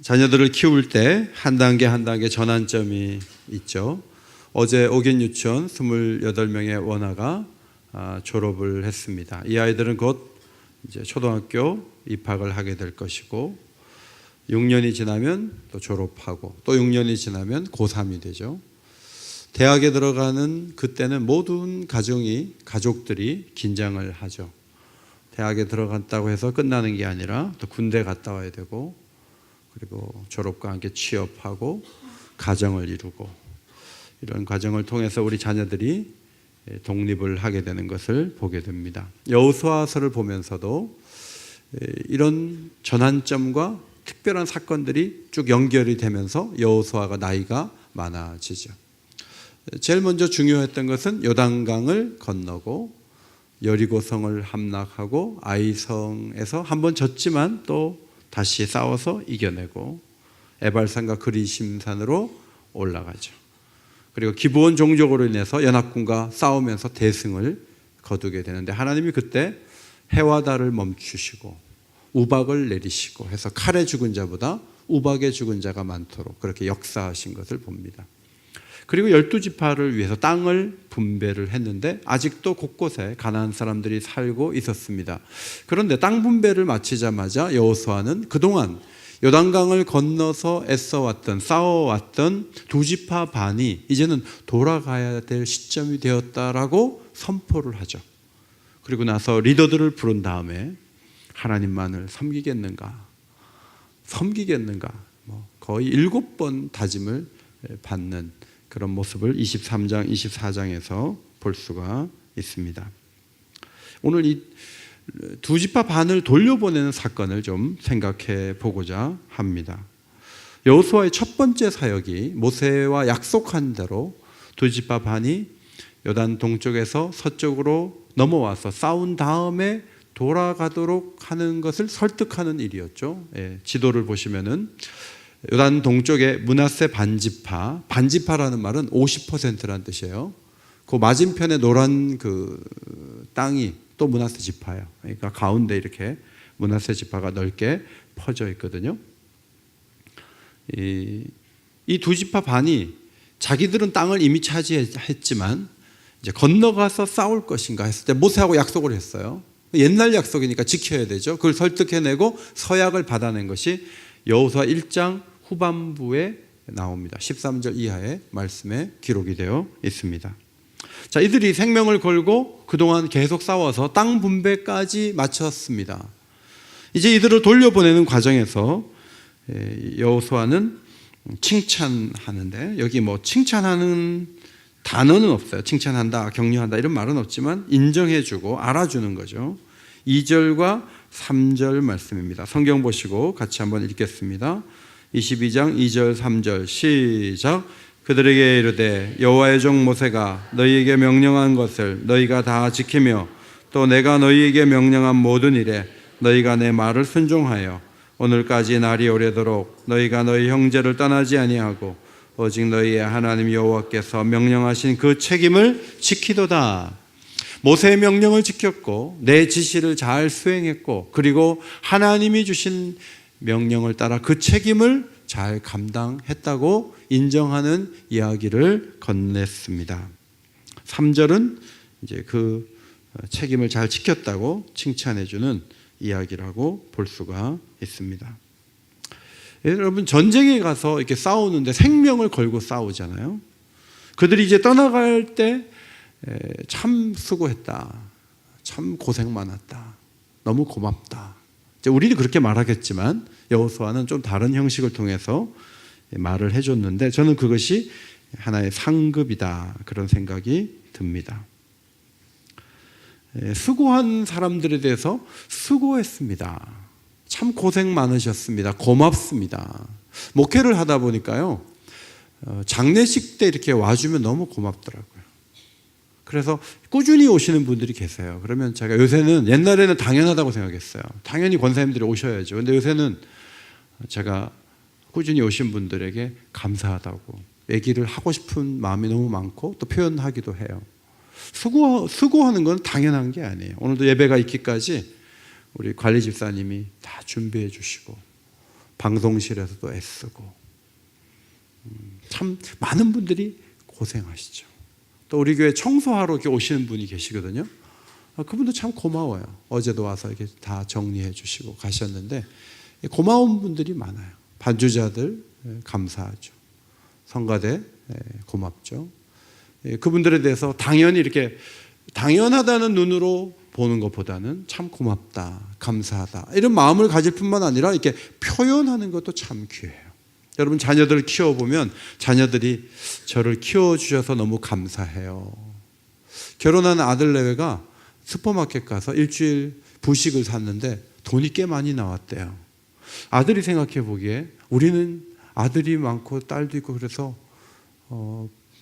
자녀들을 키울 때 한 단계 한 단계 전환점이 있죠. 어제 옥인 유치원 28명의 원아가 졸업을 했습니다. 이 아이들은 곧 이제 초등학교 입학을 하게 될 것이고 6년이 지나면 또 졸업하고 또 6년이 지나면 고3이 되죠. 대학에 들어가는 그때는 모든 가족들이 긴장을 하죠. 대학에 들어갔다고 해서 끝나는 게 아니라 또 군대 갔다 와야 되고 그리고 졸업과 함께 취업하고 가정을 이루고 이런 과정을 통해서 우리 자녀들이 독립을 하게 되는 것을 보게 됩니다. 여호수아서를 보면서도 이런 전환점과 특별한 사건들이 쭉 연결이 되면서 여호수아가 나이가 많아지죠. 제일 먼저 중요했던 것은 요단강을 건너고 여리고성을 함락하고 아이성에서 한번 졌지만 또 다시 싸워서 이겨내고 에발산과 그리심산으로 올라가죠. 그리고 기브온 종족으로 인해서 연합군과 싸우면서 대승을 거두게 되는데 하나님이 그때 해와 달을 멈추시고 우박을 내리시고 해서 칼에 죽은 자보다 우박에 죽은 자가 많도록 그렇게 역사하신 것을 봅니다. 그리고 12지파를 위해서 땅을 분배를 했는데 아직도 곳곳에 가나안 사람들이 살고 있었습니다. 그런데 땅 분배를 마치자마자 여호수아는 그동안 요단강을 건너서 애써왔던 싸워왔던 2지파 반이 이제는 돌아가야 될 시점이 되었다라고 선포를 하죠. 그리고 나서 리더들을 부른 다음에 하나님만을 섬기겠는가 거의 7번 다짐을 받는 그런 모습을 23장, 24장에서 볼 수가 있습니다. 오늘 이 2지파 반을 돌려보내는 사건을 좀 생각해 보고자 합니다. 여호수아의 첫 번째 사역이 모세와 약속한 대로 2지파 반이 요단 동쪽에서 서쪽으로 넘어와서 싸운 다음에 돌아가도록 하는 것을 설득하는 일이었죠. 지도를 보시면은 요단 동쪽에 므낫세 반지파라는 말은 50%라는 뜻이에요. 그 맞은편에 노란 그 땅이 또 므낫세 지파예요. 그러니까 가운데 이렇게 므낫세 지파가 넓게 퍼져 있거든요. 이 2지파 반이 자기들은 땅을 이미 차지했지만 이제 건너가서 싸울 것인가 했을 때 모세하고 약속을 했어요. 옛날 약속이니까 지켜야 되죠. 그걸 설득해내고 서약을 받아낸 것이 여호수아 1장 후반부에 나옵니다. 13절 이하의 말씀에 기록이 되어 있습니다. 자, 이들이 생명을 걸고 그동안 계속 싸워서 땅 분배까지 마쳤습니다. 이제 이들을 돌려보내는 과정에서 여호수아는 칭찬하는데 여기 뭐 칭찬하는 단어는 없어요. 칭찬한다, 격려한다 이런 말은 없지만 인정해주고 알아주는 거죠. 2절과 3절 말씀입니다. 성경 보시고 같이 한번 읽겠습니다. 22장 2절 3절 시작. 그들에게 이르되 여호와의 종 모세가 너희에게 명령한 것을 너희가 다 지키며 또 내가 너희에게 명령한 모든 일에 너희가 내 말을 순종하여 오늘까지 날이 오래도록 너희가 너희 형제를 떠나지 아니하고 오직 너희의 하나님 여호와께서 명령하신 그 책임을 지키도다. 모세의 명령을 지켰고 내 지시를 잘 수행했고 그리고 하나님이 주신 명령을 따라 그 책임을 잘 감당했다고 인정하는 이야기를 건넸습니다. 3절은 이제 그 책임을 잘 지켰다고 칭찬해주는 이야기라고 볼 수가 있습니다. 여러분 전쟁에 가서 이렇게 싸우는데 생명을 걸고 싸우잖아요. 그들이 이제 떠나갈 때 참 수고했다, 참 고생 많았다, 너무 고맙다. 이제 우리는 그렇게 말하겠지만 여호수아는 좀 다른 형식을 통해서 말을 해줬는데 저는 그것이 하나의 상급이다 그런 생각이 듭니다. 수고한 사람들에 대해서 수고했습니다. 참 고생 많으셨습니다. 고맙습니다. 목회를 하다 보니까요 장례식 때 이렇게 와주면 너무 고맙더라고요. 그래서 꾸준히 오시는 분들이 계세요. 그러면 제가 요새는 옛날에는 당연하다고 생각했어요. 당연히 권사님들이 오셔야죠. 근데 요새는 제가 꾸준히 오신 분들에게 감사하다고 얘기를 하고 싶은 마음이 너무 많고 또 표현하기도 해요. 수고하는 건 당연한 게 아니에요. 오늘도 예배가 있기까지 우리 관리 집사님이 다 준비해 주시고 방송실에서도 애쓰고 참 많은 분들이 고생하시죠. 또 우리 교회 청소하러 이렇게 오시는 분이 계시거든요. 그분도 참 고마워요. 어제도 와서 이렇게 다 정리해 주시고 가셨는데 고마운 분들이 많아요. 반주자들 감사하죠. 성가대 고맙죠. 그분들에 대해서 당연히 이렇게 당연하다는 눈으로 보는 것보다는 참 고맙다, 감사하다 이런 마음을 가질 뿐만 아니라 이렇게 표현하는 것도 참 귀해요. 여러분 자녀들을 키워보면 자녀들이 저를 키워주셔서 너무 감사해요. 결혼한 아들 내외가 슈퍼마켓 가서 일주일 부식을 샀는데 돈이 꽤 많이 나왔대요. 아들이 생각해 보기에 우리는 아들이 많고 딸도 있고 그래서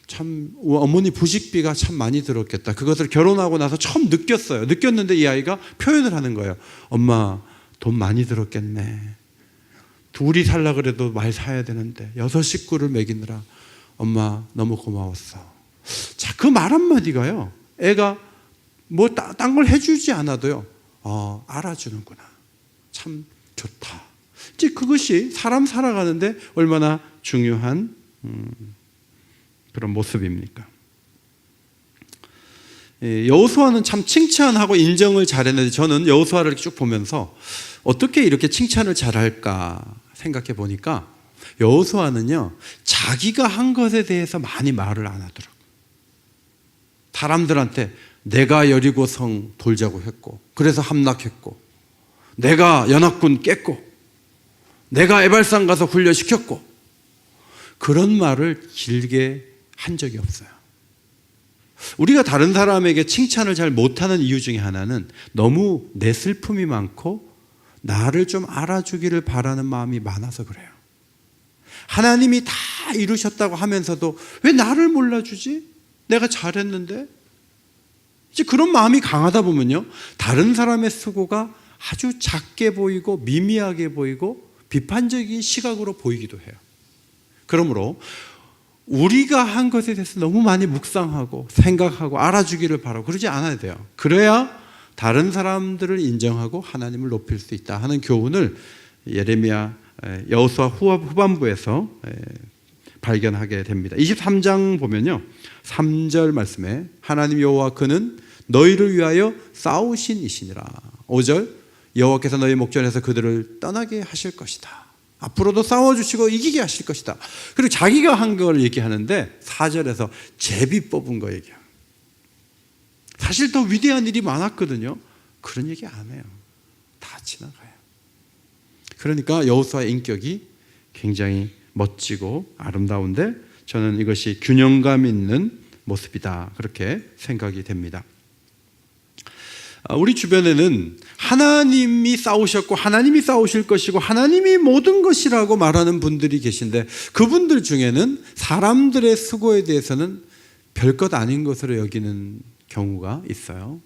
참 어머니 부식비가 참 많이 들었겠다. 그것을 결혼하고 나서 처음 느꼈어요. 느꼈는데 이 아이가 표현을 하는 거예요. 엄마 돈 많이 들었겠네. 둘이 살라 그래도 말 사야 되는데 6 식구를 먹이느라 엄마 너무 고마웠어. 자, 그 말 한마디가요. 애가 뭐 딴 걸 해주지 않아도요. 알아주는구나. 참 좋다. 이제 그것이 사람 살아가는데 얼마나 중요한 그런 모습입니까? 여호수아는 참 칭찬하고 인정을 잘했는데 저는 여호수아를 이렇게 쭉 보면서 어떻게 이렇게 칭찬을 잘할까 생각해 보니까 여호수아는요 자기가 한 것에 대해서 많이 말을 안 하더라고요. 사람들한테 내가 여리고 성 돌자고 했고 그래서 함락했고 내가 연합군 깼고 내가 에발산 가서 훈련시켰고 그런 말을 길게 한 적이 없어요. 우리가 다른 사람에게 칭찬을 잘 못하는 이유 중에 하나는 너무 내 슬픔이 많고 나를 좀 알아주기를 바라는 마음이 많아서 그래요. 하나님이 다 이루셨다고 하면서도 왜 나를 몰라주지? 내가 잘했는데? 이제 그런 마음이 강하다 보면요 다른 사람의 수고가 아주 작게 보이고 미미하게 보이고 비판적인 시각으로 보이기도 해요. 그러므로 우리가 한 것에 대해서 너무 많이 묵상하고 생각하고 알아주기를 바라고 그러지 않아야 돼요. 그래야 다른 사람들을 인정하고 하나님을 높일 수 있다 하는 교훈을 예레미야 여호수아 후반부에서 발견하게 됩니다. 23장 보면요 3절 말씀에 하나님 여호와 그는 너희를 위하여 싸우신 이시니라. 5절 여호와께서 너희 목전에서 그들을 떠나게 하실 것이다. 앞으로도 싸워주시고 이기게 하실 것이다. 그리고 자기가 한 걸 얘기하는데 4절에서 제비 뽑은 거 얘기해요. 사실 더 위대한 일이 많았거든요. 그런 얘기 안 해요. 다 지나가요. 그러니까 여호수아의 인격이 굉장히 멋지고 아름다운데 저는 이것이 균형감 있는 모습이다 그렇게 생각이 됩니다. 우리 주변에는 하나님이 싸우셨고 하나님이 싸우실 것이고 하나님이 모든 것이라고 말하는 분들이 계신데 그분들 중에는 사람들의 수고에 대해서는 별것 아닌 것으로 여기는 경우가 있어요.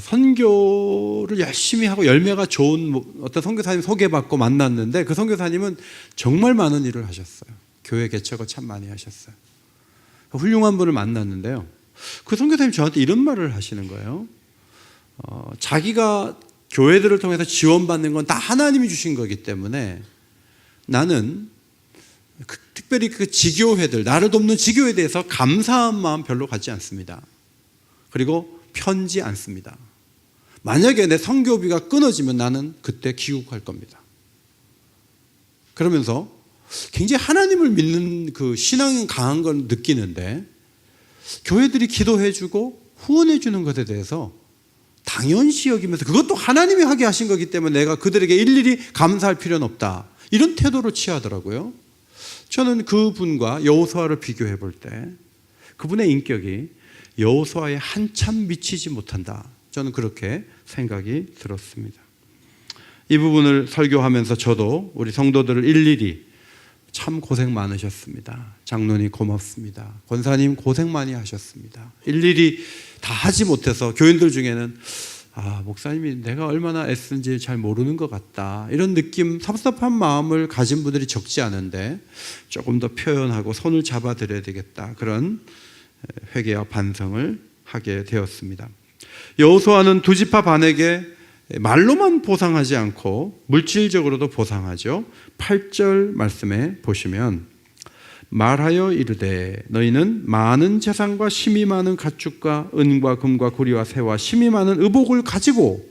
선교를 열심히 하고 열매가 좋은 어떤 선교사님 소개받고 만났는데 그 선교사님은 정말 많은 일을 하셨어요. 교회 개척을 참 많이 하셨어요. 훌륭한 분을 만났는데요. 그 선교사님 저한테 이런 말을 하시는 거예요. 자기가 교회들을 통해서 지원받는 건 다 하나님이 주신 거기 때문에 나는 특별히 그 지교회들, 나를 돕는 지교회에 대해서 감사한 마음 별로 갖지 않습니다. 그리고 편지 않습니다. 만약에 내 선교비가 끊어지면 나는 그때 귀국할 겁니다. 그러면서 굉장히 하나님을 믿는 그 신앙이 강한 걸 느끼는데 교회들이 기도해주고 후원해주는 것에 대해서 당연시 여기면서 그것도 하나님이 하게 하신 거기 때문에 내가 그들에게 일일이 감사할 필요는 없다. 이런 태도를 취하더라고요. 저는 그분과 여호수아를 비교해 볼 때 그분의 인격이 여호수아에 한참 미치지 못한다. 저는 그렇게 생각이 들었습니다. 이 부분을 설교하면서 저도 우리 성도들을 일일이 참 고생 많으셨습니다. 장로님 고맙습니다. 권사님 고생 많이 하셨습니다. 일일이 다 하지 못해서 교인들 중에는 목사님이 내가 얼마나 애쓴지 잘 모르는 것 같다. 이런 느낌, 섭섭한 마음을 가진 분들이 적지 않은데 조금 더 표현하고 손을 잡아드려야 되겠다. 그런 회개와 반성을 하게 되었습니다. 여호수아는 두 지파 반에게 말로만 보상하지 않고 물질적으로도 보상하죠. 8절 말씀에 보시면 말하여 이르되 너희는 많은 재산과 심이 많은 가축과 은과 금과 구리와 새와 심이 많은 의복을 가지고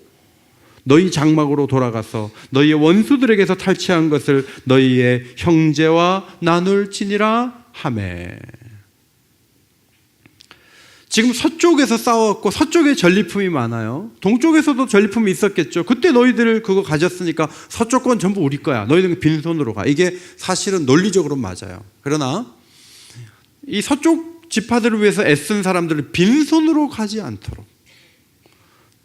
너희 장막으로 돌아가서 너희의 원수들에게서 탈취한 것을 너희의 형제와 나눌지니라 하매. 지금 서쪽에서 싸웠고 서쪽에 전리품이 많아요. 동쪽에서도 전리품이 있었겠죠. 그때 너희들 그거 가졌으니까 서쪽 건 전부 우리 거야. 너희들은 빈손으로 가. 이게 사실은 논리적으로 맞아요. 그러나 이 서쪽 지파들을 위해서 애쓴 사람들은 빈손으로 가지 않도록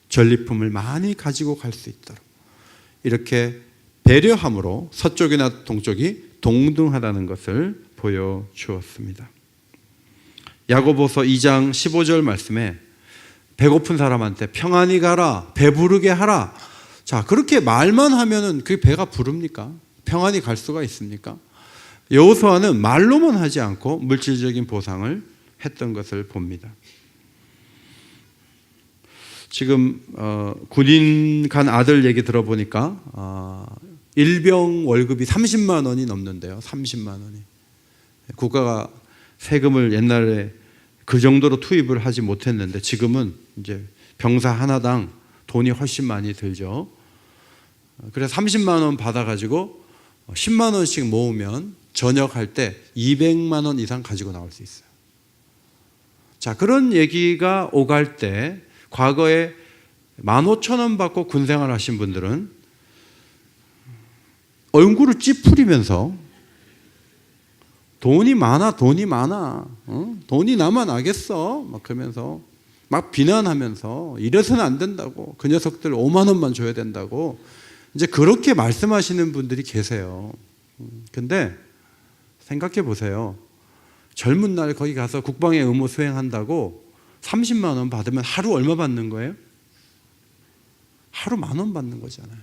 전리품을 많이 가지고 갈 수 있도록 이렇게 배려함으로 서쪽이나 동쪽이 동등하다는 것을 보여주었습니다. 야고보서 2장 15절 말씀에 배고픈 사람한테 평안히 가라, 배부르게 하라. 자, 그렇게 말만 하면은 그게 배가 부릅니까? 평안히 갈 수가 있습니까? 여호수아는 말로만 하지 않고 물질적인 보상을 했던 것을 봅니다. 지금 군인 간 아들 얘기 들어보니까 일병 월급이 30만 원이 넘는데요. 30만 원이. 국가가 세금을 옛날에 그 정도로 투입을 하지 못했는데 지금은 이제 병사 하나당 돈이 훨씬 많이 들죠. 그래서 30만 원 받아가지고 10만 원씩 모으면 전역할 때 200만 원 이상 가지고 나올 수 있어요. 자, 그런 얘기가 오갈 때 과거에 15,000원 받고 군생활 하신 분들은 얼굴을 찌푸리면서 돈이 많아, 돈이 나만 나겠어, 막 그러면서 막 비난하면서 이래서는 안 된다고, 그 녀석들 5만 원만 줘야 된다고 이제 그렇게 말씀하시는 분들이 계세요. 근데 생각해 보세요. 젊은 날 거기 가서 국방의 의무 수행한다고 30만 원 받으면 하루 얼마 받는 거예요? 하루 10,000원 받는 거잖아요.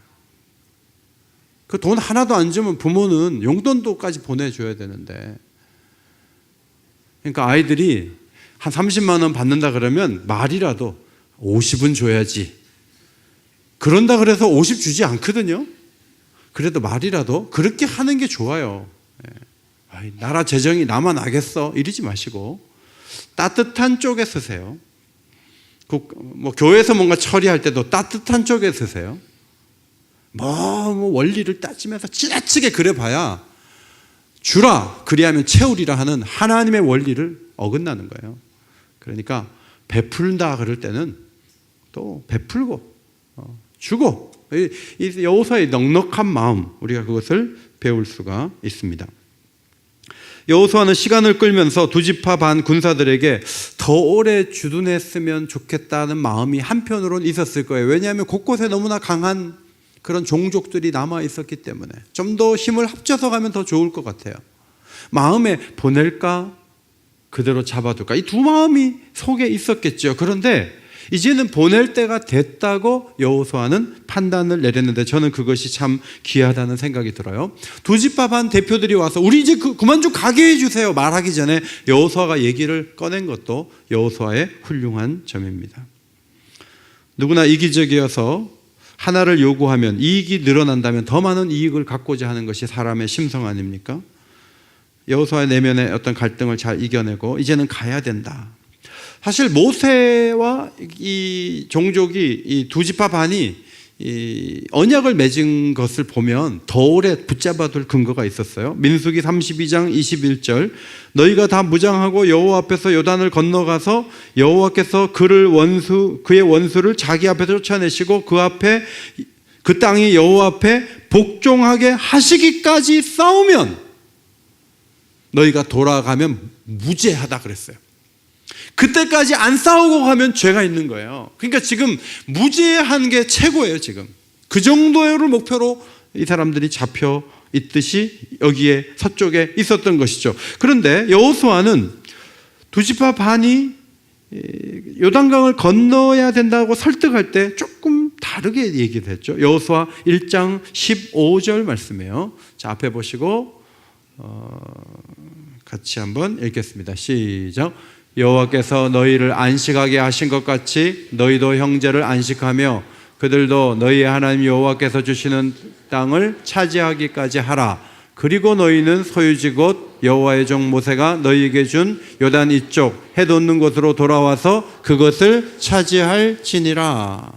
그 돈 하나도 안 주면 부모는 용돈도까지 보내줘야 되는데, 그러니까 아이들이 한 30만 원 받는다 그러면 말이라도 50은 줘야지. 그런다 그래서 50 주지 않거든요. 그래도 말이라도 그렇게 하는 게 좋아요. 나라 재정이 나만 아겠어 이러지 마시고 따뜻한 쪽에 쓰세요. 뭐 교회에서 뭔가 처리할 때도 따뜻한 쪽에 쓰세요. 뭐 원리를 따지면서 지나치게 그래봐야 주라 그리하면 채우리라 하는 하나님의 원리를 어긋나는 거예요. 그러니까 베풀다 그럴 때는 또 베풀고 주고, 이 여호수아의 넉넉한 마음, 우리가 그것을 배울 수가 있습니다. 여호수아는 시간을 끌면서 두 지파 반 군사들에게 더 오래 주둔했으면 좋겠다는 마음이 한편으로는 있었을 거예요. 왜냐하면 곳곳에 너무나 강한 그런 종족들이 남아 있었기 때문에 좀 더 힘을 합쳐서 가면 더 좋을 것 같아요. 마음에 보낼까 그대로 잡아둘까, 이 두 마음이 속에 있었겠죠. 그런데 이제는 보낼 때가 됐다고 여호수아는 판단을 내렸는데 저는 그것이 참 귀하다는 생각이 들어요. 두 지파 반 대표들이 와서 우리 이제 그만 좀 가게 해주세요 말하기 전에 여호수아가 얘기를 꺼낸 것도 여호수아의 훌륭한 점입니다. 누구나 이기적이어서 하나를 요구하면 이익이 늘어난다면 더 많은 이익을 갖고자 하는 것이 사람의 심성 아닙니까? 여호수아의 내면의 어떤 갈등을 잘 이겨내고 이제는 가야 된다. 사실 모세와 이 종족이 이 두 지파 반이 이 언약을 맺은 것을 보면 더 오래 붙잡아둘 근거가 있었어요. 민수기 32장 21절 너희가 다 무장하고 여호와 앞에서 요단을 건너가서 여호와께서 그의 원수를 자기 앞에서 쫓아내시고 그 땅이 여호와 앞에 복종하게 하시기까지 싸우면 너희가 돌아가면 무죄하다 그랬어요. 그때까지 안 싸우고 가면 죄가 있는 거예요. 그러니까 지금 무죄한 게 최고예요. 지금 그 정도를 목표로 이 사람들이 잡혀 있듯이 여기에 서쪽에 있었던 것이죠. 그런데 여호수아는 두 지파 반이 요단강을 건너야 된다고 설득할 때 조금 다르게 얘기를 했죠. 여호수아 1장 15절 말씀이에요. 자, 앞에 보시고 같이 한번 읽겠습니다. 시작. 여호와께서 너희를 안식하게 하신 것 같이 너희도 형제를 안식하며 그들도 너희의 하나님 여호와께서 주시는 땅을 차지하기까지 하라. 그리고 너희는 소유지 곧 여호와의 종 모세가 너희에게 준 요단 이쪽 해 돋는 곳으로 돌아와서 그것을 차지할지니라.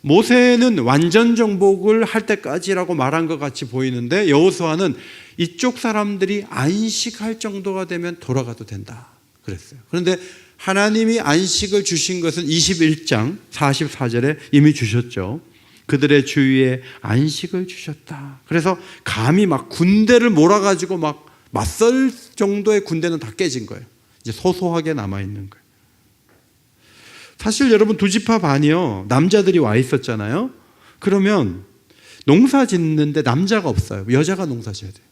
모세는 완전 정복을 할 때까지라고 말한 것 같이 보이는데 여호수아는 이쪽 사람들이 안식할 정도가 되면 돌아가도 된다 그랬어요. 그런데 하나님이 안식을 주신 것은 21장 44절에 이미 주셨죠. 그들의 주위에 안식을 주셨다. 그래서 감히 막 군대를 몰아가지고 막 맞설 정도의 군대는 다 깨진 거예요. 이제 소소하게 남아있는 거예요. 사실 여러분 두 지파 반이요, 남자들이 와 있었잖아요. 그러면 농사 짓는데 남자가 없어요. 여자가 농사 지어야 돼요.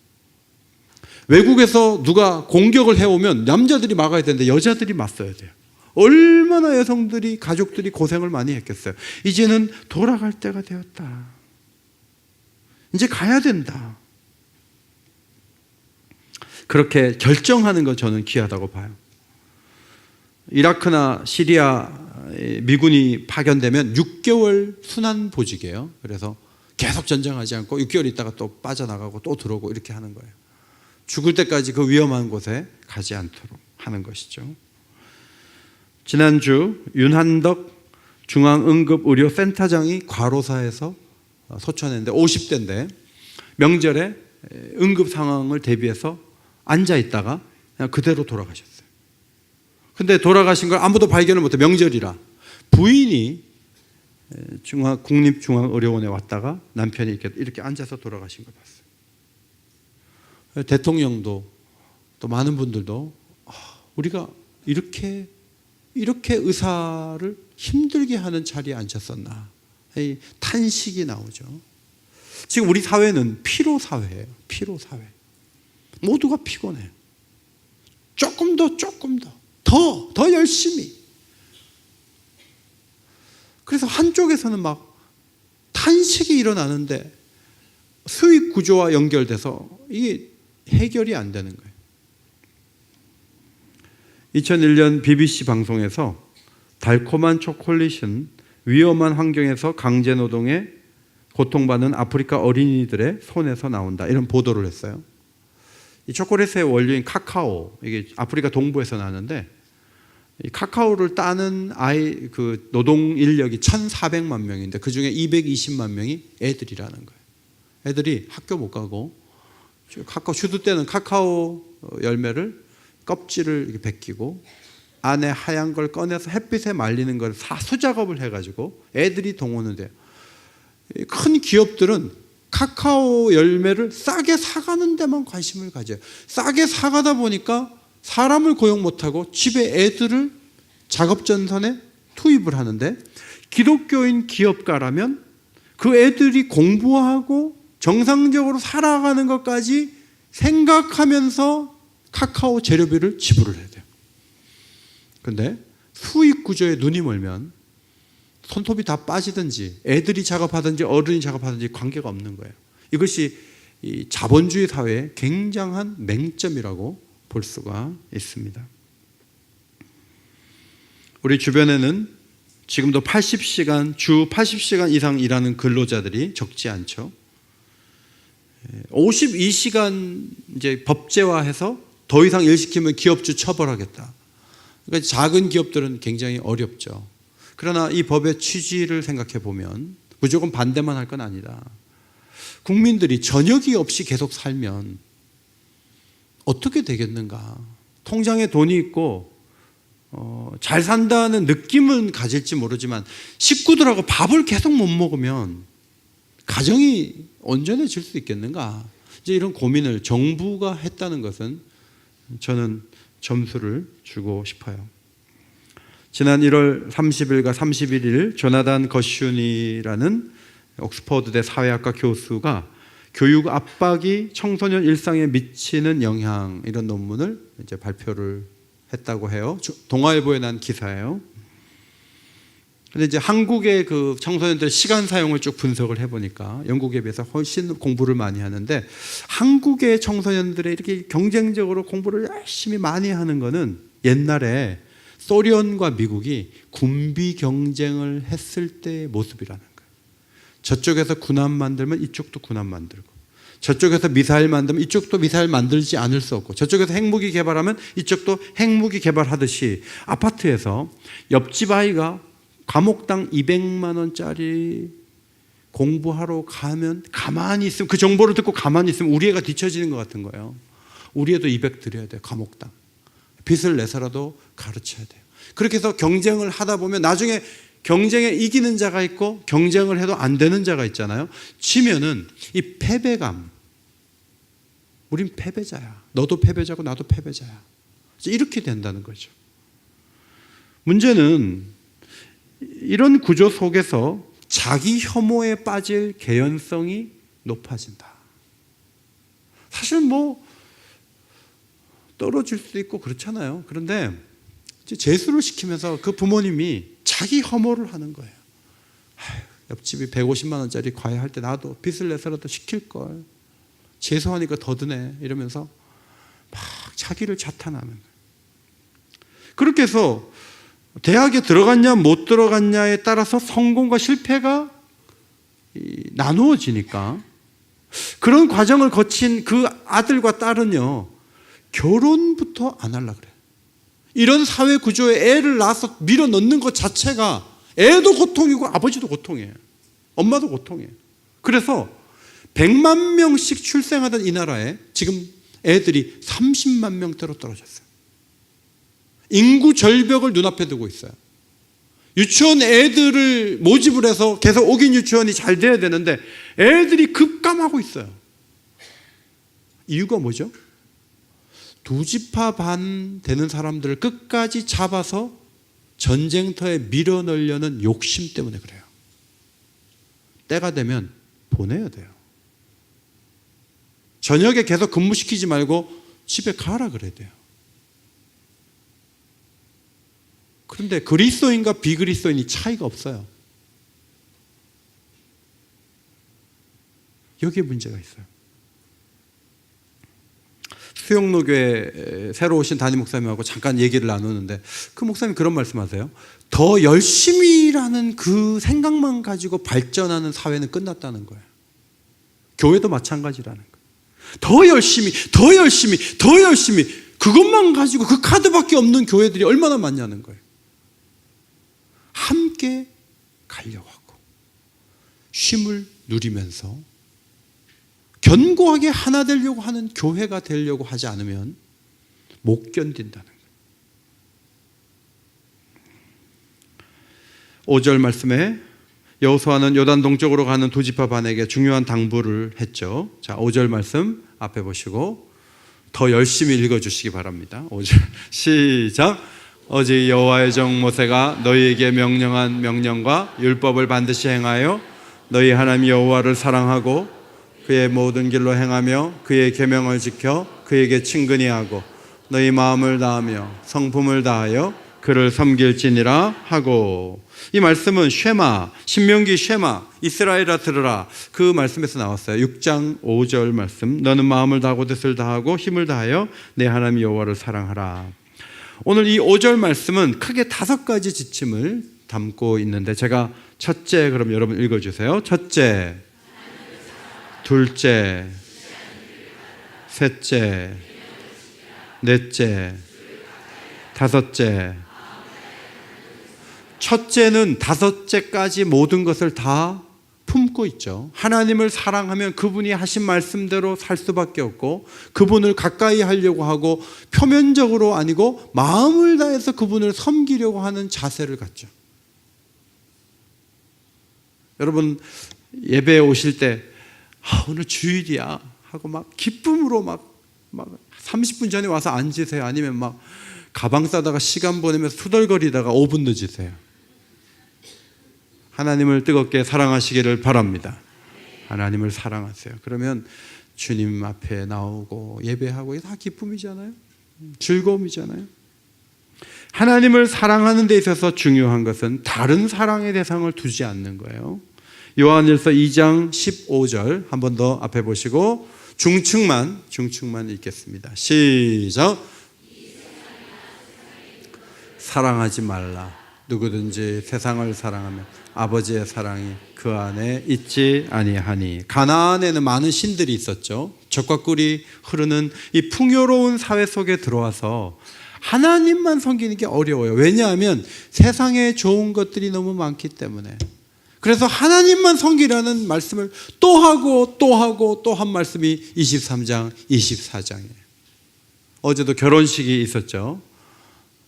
외국에서 누가 공격을 해오면 남자들이 막아야 되는데 여자들이 맞서야 돼요. 얼마나 여성들이, 가족들이 고생을 많이 했겠어요. 이제는 돌아갈 때가 되었다. 이제 가야 된다. 그렇게 결정하는 거 저는 귀하다고 봐요. 이라크나 시리아에 미군이 파견되면 6개월 순환 보직이에요. 그래서 계속 전쟁하지 않고 6개월 있다가 또 빠져나가고 또 들어오고 이렇게 하는 거예요. 죽을 때까지 그 위험한 곳에 가지 않도록 하는 것이죠. 지난주 윤한덕 중앙응급의료센터장이 과로사에서 소천했는데 50대인데 명절에 응급 상황을 대비해서 앉아 있다가 그냥 그대로 돌아가셨어요. 근데 돌아가신 걸 아무도 발견을 못해. 명절이라. 부인이 국립중앙의료원에 왔다가 남편이 이렇게 앉아서 돌아가신 걸 봤어요. 대통령도 또 많은 분들도 우리가 이렇게 의사를 힘들게 하는 자리에 앉혔었나. 탄식이 나오죠. 지금 우리 사회는 피로 사회예요. 피로 사회. 모두가 피곤해요. 조금 더 열심히. 그래서 한쪽에서는 막 탄식이 일어나는데 수익 구조와 연결돼서 이게 해결이 안 되는 거예요. 2001년 BBC 방송에서 달콤한 초콜릿은 위험한 환경에서 강제노동에 고통받는 아프리카 어린이들의 손에서 나온다. 이런 보도를 했어요. 이 초콜릿의 원료인 카카오, 이게 아프리카 동부에서 나는데 이 카카오를 따는 그 노동 인력이 1,400만 명인데 그 중에 220만 명이 애들이라는 거예요. 애들이 학교 못 가고 카카오 슈드 때는 카카오 열매를 껍질을 이렇게 벗기고 안에 하얀 걸 꺼내서 햇빛에 말리는 걸 수작업을 해가지고 애들이 동원을 돼요. 큰 기업들은 카카오 열매를 싸게 사가는 데만 관심을 가져요. 싸게 사가다 보니까 사람을 고용 못하고 집에 애들을 작업전선에 투입을 하는데 기독교인 기업가라면 그 애들이 공부하고 정상적으로 살아가는 것까지 생각하면서 카카오 재료비를 지불을 해야 돼요. 그런데 수익 구조에 눈이 멀면 손톱이 다 빠지든지 애들이 작업하든지 어른이 작업하든지 관계가 없는 거예요. 이것이 이 자본주의 사회의 굉장한 맹점이라고 볼 수가 있습니다. 우리 주변에는 지금도 80시간, 주 80시간 이상 일하는 근로자들이 적지 않죠. 52시간 이제 법제화해서 더 이상 일 시키면 기업주 처벌하겠다. 그러니까 작은 기업들은 굉장히 어렵죠. 그러나 이 법의 취지를 생각해 보면 무조건 반대만 할 건 아니다. 국민들이 저녁이 없이 계속 살면 어떻게 되겠는가? 통장에 돈이 있고 잘 산다는 느낌은 가질지 모르지만 식구들하고 밥을 계속 못 먹으면 가정이 온전해질 수 있겠는가? 이제 이런 고민을 정부가 했다는 것은 저는 점수를 주고 싶어요. 지난 1월 30일과 31일 조나단 거슈니라는 옥스퍼드대 사회학과 교수가 교육 압박이 청소년 일상에 미치는 영향, 이런 논문을 이제 발표를 했다고 해요. 동아일보에 난 기사예요. 근데 이제 한국의 그 청소년들의 시간 사용을 쭉 분석을 해보니까 영국에 비해서 훨씬 공부를 많이 하는데, 한국의 청소년들의 이렇게 경쟁적으로 공부를 열심히 많이 하는 거는 옛날에 소련과 미국이 군비 경쟁을 했을 때의 모습이라는 거예요. 저쪽에서 군함 만들면 이쪽도 군함 만들고, 저쪽에서 미사일 만들면 이쪽도 미사일 만들지 않을 수 없고, 저쪽에서 핵무기 개발하면 이쪽도 핵무기 개발하듯이 아파트에서 옆집 아이가 과목당 200만 원짜리 공부하러 가면 가만히 있으면, 그 정보를 듣고 가만히 있으면 우리 애가 뒤처지는 것 같은 거예요. 우리 애도 200 드려야 돼요. 과목당. 빚을 내서라도 가르쳐야 돼요. 그렇게 해서 경쟁을 하다 보면 나중에 경쟁에 이기는 자가 있고 경쟁을 해도 안 되는 자가 있잖아요. 지면은 이 패배감, 우린 패배자야. 너도 패배자고 나도 패배자야. 이렇게 된다는 거죠. 문제는 이런 구조 속에서 자기 혐오에 빠질 개연성이 높아진다. 사실 떨어질 수도 있고 그렇잖아요. 그런데 재수를 시키면서 그 부모님이 자기 혐오를 하는 거예요. 옆집이 150만 원짜리 과외할 때 나도 빚을 내서라도 시킬걸. 재수하니까 더 드네. 이러면서 막 자기를 자탄하는 거예요. 그렇게 해서 대학에 들어갔냐 못 들어갔냐에 따라서 성공과 실패가 나누어지니까 그런 과정을 거친 그 아들과 딸은요, 결혼부터 안 하려고 그래요. 이런 사회 구조에 애를 낳아서 밀어넣는 것 자체가 애도 고통이고 아버지도 고통이에요. 엄마도 고통이에요. 그래서 100만 명씩 출생하던 이 나라에 지금 애들이 30만 명대로 떨어졌어요. 인구 절벽을 눈앞에 두고 있어요. 유치원 애들을 모집을 해서 계속 옥인 유치원이 잘 돼야 되는데 애들이 급감하고 있어요. 이유가 뭐죠? 두 지파 반 되는 사람들을 끝까지 잡아서 전쟁터에 밀어넣으려는 욕심 때문에 그래요. 때가 되면 보내야 돼요. 저녁에 계속 근무시키지 말고 집에 가라 그래야 돼요. 그런데 그리스도인과 비그리스도인이 차이가 없어요. 여기에 문제가 있어요. 수영로교회 새로 오신 담임 목사님하고 잠깐 얘기를 나누는데 그 목사님 그런 말씀하세요. 더 열심히라는 그 생각만 가지고 발전하는 사회는 끝났다는 거예요. 교회도 마찬가지라는 거예요. 더 열심히 그것만 가지고 그 카드밖에 없는 교회들이 얼마나 많냐는 거예요. 함께 가려고 하고 쉼을 누리면서 견고하게 하나 되려고 하는 교회가 되려고 하지 않으면 못 견딘다는 거예요. 5절 말씀에 여호수아는 요단 동쪽으로 가는 두 지파 반에게 중요한 당부를 했죠. 자, 5절 말씀 앞에 보시고 더 열심히 읽어주시기 바랍니다. 5절 시작. 어제 여호와의 종 모세가 너희에게 명령한 명령과 율법을 반드시 행하여 너희 하나님 여호와를 사랑하고 그의 모든 길로 행하며 그의 계명을 지켜 그에게 친근히 하고 너희 마음을 다하며 성품을 다하여 그를 섬길지니라 하고, 이 말씀은 쉐마, 신명기 쉐마, 이스라엘아 들으라, 그 말씀에서 나왔어요. 6장 5절 말씀. 너는 마음을 다하고 뜻을 다하고 힘을 다하여 내 하나님 여호와를 사랑하라. 오늘 이 5절 말씀은 크게 5가지 지침을 담고 있는데 제가 첫째, 그럼 여러분 읽어주세요. 첫째, 둘째, 셋째, 넷째, 다섯째. 첫째는 다섯째까지 모든 것을 다 품고 있죠. 하나님을 사랑하면 그분이 하신 말씀대로 살 수밖에 없고 그분을 가까이 하려고 하고 표면적으로 아니고 마음을 다해서 그분을 섬기려고 하는 자세를 갖죠. 여러분 예배에 오실 때 오늘 주일이야 하고 막 기쁨으로 막 30분 전에 와서 앉으세요? 아니면 막 가방 싸다가 시간 보내면서 투덜거리다가 5분 늦으세요? 하나님을 뜨겁게 사랑하시기를 바랍니다. 하나님을 사랑하세요. 그러면 주님 앞에 나오고 예배하고 다 기쁨이잖아요. 즐거움이잖아요. 하나님을 사랑하는 데 있어서 중요한 것은 다른 사랑의 대상을 두지 않는 거예요. 요한일서 2장 15절 한 번 더 앞에 보시고 중층만 읽겠습니다. 시작. 사랑하지 말라. 누구든지 세상을 사랑하면 아버지의 사랑이 그 안에 있지 아니하니. 가나안에는 많은 신들이 있었죠. 젖과 꿀이 흐르는 이 풍요로운 사회 속에 들어와서 하나님만 섬기는 게 어려워요. 왜냐하면 세상에 좋은 것들이 너무 많기 때문에. 그래서 하나님만 섬기라는 말씀을 또 하고 또 하고 또 한 말씀이 23장, 24장이에요. 어제도 결혼식이 있었죠.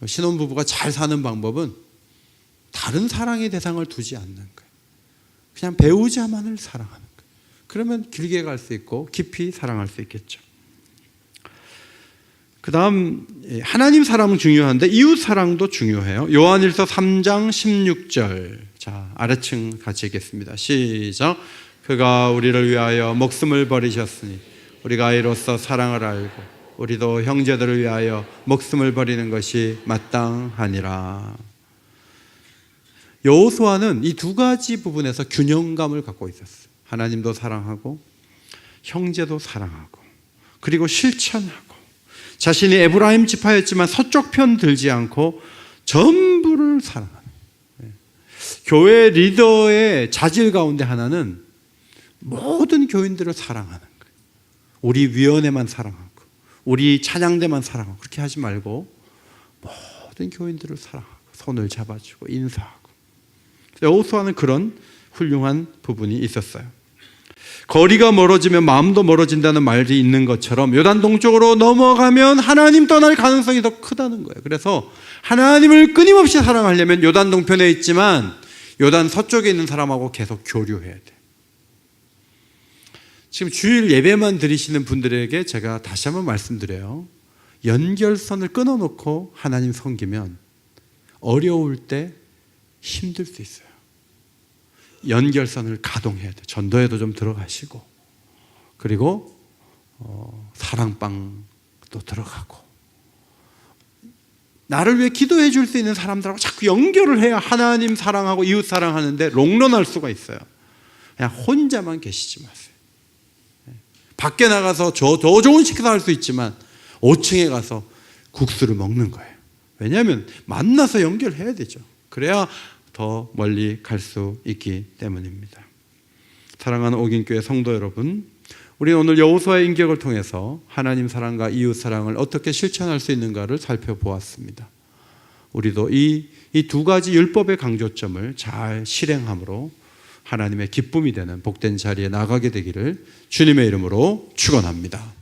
신혼부부가 잘 사는 방법은 다른 사랑의 대상을 두지 않는 거예요. 그냥 배우자만을 사랑하는 거예요. 그러면 길게 갈 수 있고 깊이 사랑할 수 있겠죠. 그 다음 하나님 사랑은 중요한데 이웃 사랑도 중요해요. 요한일서 3장 16절. 자, 아래층 같이 읽겠습니다. 시작. 그가 우리를 위하여 목숨을 버리셨으니 우리가 이로써 사랑을 알고 우리도 형제들을 위하여 목숨을 버리는 것이 마땅하니라. 여호수아는 이 두 가지 부분에서 균형감을 갖고 있었어요. 하나님도 사랑하고 형제도 사랑하고 그리고 실천하고 자신이 에브라임 지파였지만 서쪽 편 들지 않고 전부를 사랑하는 거예요. 교회 리더의 자질 가운데 하나는 모든 교인들을 사랑하는 거예요. 우리 위원회만 사랑하고 우리 찬양대만 사랑하고 그렇게 하지 말고 모든 교인들을 사랑하고 손을 잡아주고 인사하고. 여호수아는 그런 훌륭한 부분이 있었어요. 거리가 멀어지면 마음도 멀어진다는 말이 있는 것처럼 요단 동쪽으로 넘어가면 하나님 떠날 가능성이 더 크다는 거예요. 그래서 하나님을 끊임없이 사랑하려면 요단 동편에 있지만 요단 서쪽에 있는 사람하고 계속 교류해야 돼. 지금 주일 예배만 드리시는 분들에게 제가 다시 한번 말씀드려요. 연결선을 끊어놓고 하나님 섬기면 어려울 때 힘들 수 있어요. 연결선을 가동해야 돼. 전도에도 좀 들어가시고 그리고 사랑방도 들어가고 나를 위해 기도해 줄 수 있는 사람들하고 자꾸 연결을 해야 하나님 사랑하고 이웃 사랑하는데 롱런할 수가 있어요. 그냥 혼자만 계시지 마세요. 밖에 나가서 더 좋은 식사 할 수 있지만 5층에 가서 국수를 먹는 거예요. 왜냐하면 만나서 연결해야 되죠. 그래야 더 멀리 갈 수 있기 때문입니다. 사랑하는 옥인교회 성도 여러분, 우리는 오늘 여호수아의 인격을 통해서 하나님 사랑과 이웃 사랑을 어떻게 실천할 수 있는가를 살펴보았습니다. 우리도 이 두 가지 율법의 강조점을 잘 실행함으로 하나님의 기쁨이 되는 복된 자리에 나가게 되기를 주님의 이름으로 축원합니다.